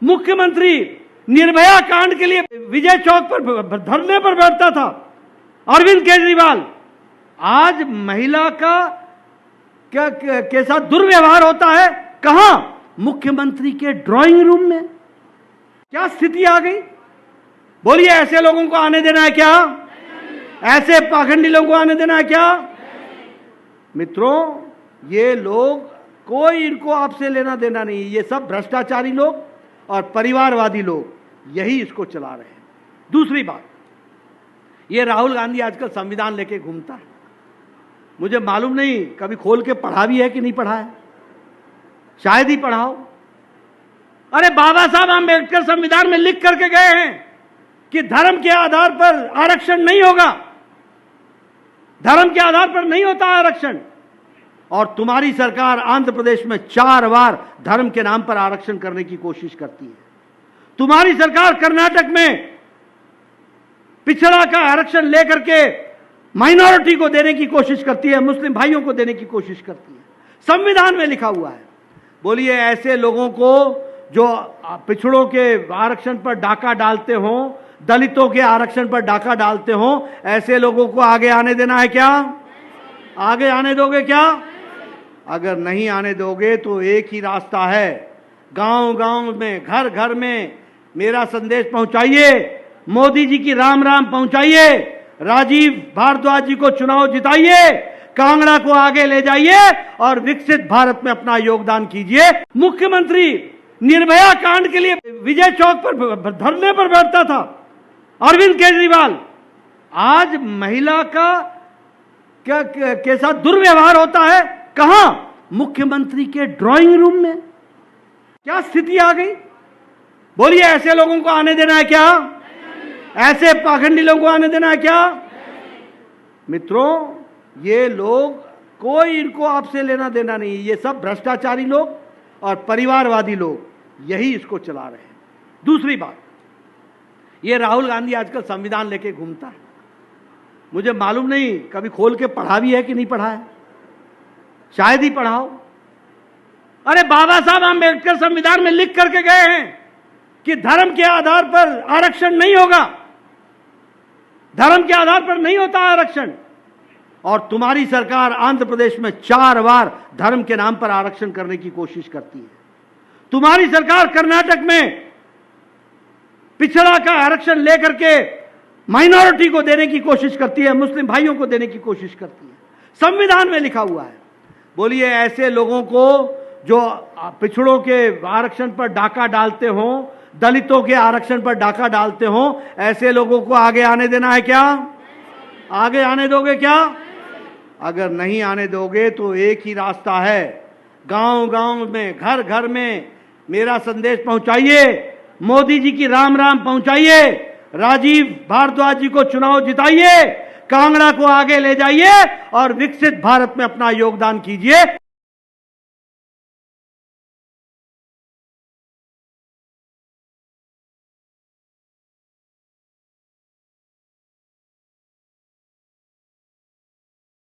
मुख्यमंत्री निर्भया कांड के लिए विजय चौक पर धरने पर बैठता था अरविंद केजरीवाल, आज महिला का क्या के साथ दुर्व्यवहार होता है कहां? मुख्यमंत्री के ड्राइंग रूम में। क्या स्थिति आ गई? बोलिए, ऐसे लोगों को आने देना है क्या? ऐसे पाखंडी लोगों को आने देना है क्या? मित्रों, ये लोग कोई इनको आपसे लेना देना नहीं, ये सब भ्रष्टाचारी लोग और परिवारवादी लोग यही इसको चला रहे हैं। दूसरी बात, ये राहुल गांधी आजकल संविधान लेके घूमता है। मुझे मालूम नहीं कभी खोल के पढ़ा भी है कि नहीं पढ़ा है, शायद ही पढ़ाओ। अरे बाबा साहब आंबेडकर संविधान में लिख करके गए हैं कि धर्म के आधार पर आरक्षण नहीं होगा, धर्म के आधार पर नहीं होता आरक्षण। और तुम्हारी सरकार आंध्र प्रदेश में 4 बार धर्म के नाम पर आरक्षण करने की कोशिश करती है। तुम्हारी सरकार कर्नाटक में पिछड़ा का आरक्षण लेकर के माइनॉरिटी को देने की कोशिश करती है, मुस्लिम भाइयों को देने की कोशिश करती है। संविधान में लिखा हुआ है। बोलिए, ऐसे लोगों को जो पिछड़ों के आरक्षण पर डाका डालते हो, दलितों के आरक्षण पर डाका डालते हो, ऐसे लोगों को आगे आने देना है क्या? आगे आने दोगे क्या? अगर नहीं आने दोगे तो एक ही रास्ता है, गांव-गांव में, घर घर में मेरा संदेश पहुंचाइए, मोदी जी की राम राम पहुंचाइए, राजीव भारद्वाज जी को चुनाव जिताइए, कांगड़ा को आगे ले जाइए और विकसित भारत में अपना योगदान कीजिए। मुख्यमंत्री निर्भया कांड के लिए विजय चौक पर धरने पर बैठता था अरविंद केजरीवाल, आज महिला का क्या के साथ दुर्व्यवहार होता है कहां? मुख्यमंत्री के ड्राइंग रूम में। क्या स्थिति आ गई? बोलिए, ऐसे लोगों को आने देना है क्या? ऐसे पाखंडी लोगों को आने देना है क्या? मित्रों, ये लोग कोई इनको आपसे लेना देना नहीं, ये सब भ्रष्टाचारी लोग और परिवारवादी लोग यही इसको चला रहे हैं। दूसरी बात, ये राहुल गांधी आजकल संविधान लेके घूमता है। मुझे मालूम नहीं कभी खोल के पढ़ा भी है कि नहीं पढ़ा है, शायद ही पढ़ाओ। अरे बाबा साहब आंबेडकर संविधान में लिख करके गए हैं कि धर्म के आधार पर आरक्षण नहीं होगा, धर्म के आधार पर नहीं होता आरक्षण। और तुम्हारी सरकार आंध्र प्रदेश में 4 बार धर्म के नाम पर आरक्षण करने की कोशिश करती है। तुम्हारी सरकार कर्नाटक में पिछड़ा का आरक्षण लेकर के माइनॉरिटी को देने की कोशिश करती है, मुस्लिम भाइयों को देने की कोशिश करती है। संविधान में लिखा हुआ है। बोलिए, ऐसे लोगों को जो पिछड़ों के आरक्षण पर डाका डालते हो, दलितों के आरक्षण पर डाका डालते हो, ऐसे लोगों को आगे आने देना है क्या? आगे आने दोगे क्या? अगर नहीं आने दोगे तो एक ही रास्ता है, गांव-गांव में, घर घर में मेरा संदेश पहुंचाइए, मोदी जी की राम राम पहुंचाइए, राजीव भारद्वाज जी को चुनाव जिताइए, कांगड़ा को आगे ले जाइए और विकसित भारत में अपना योगदान कीजिए।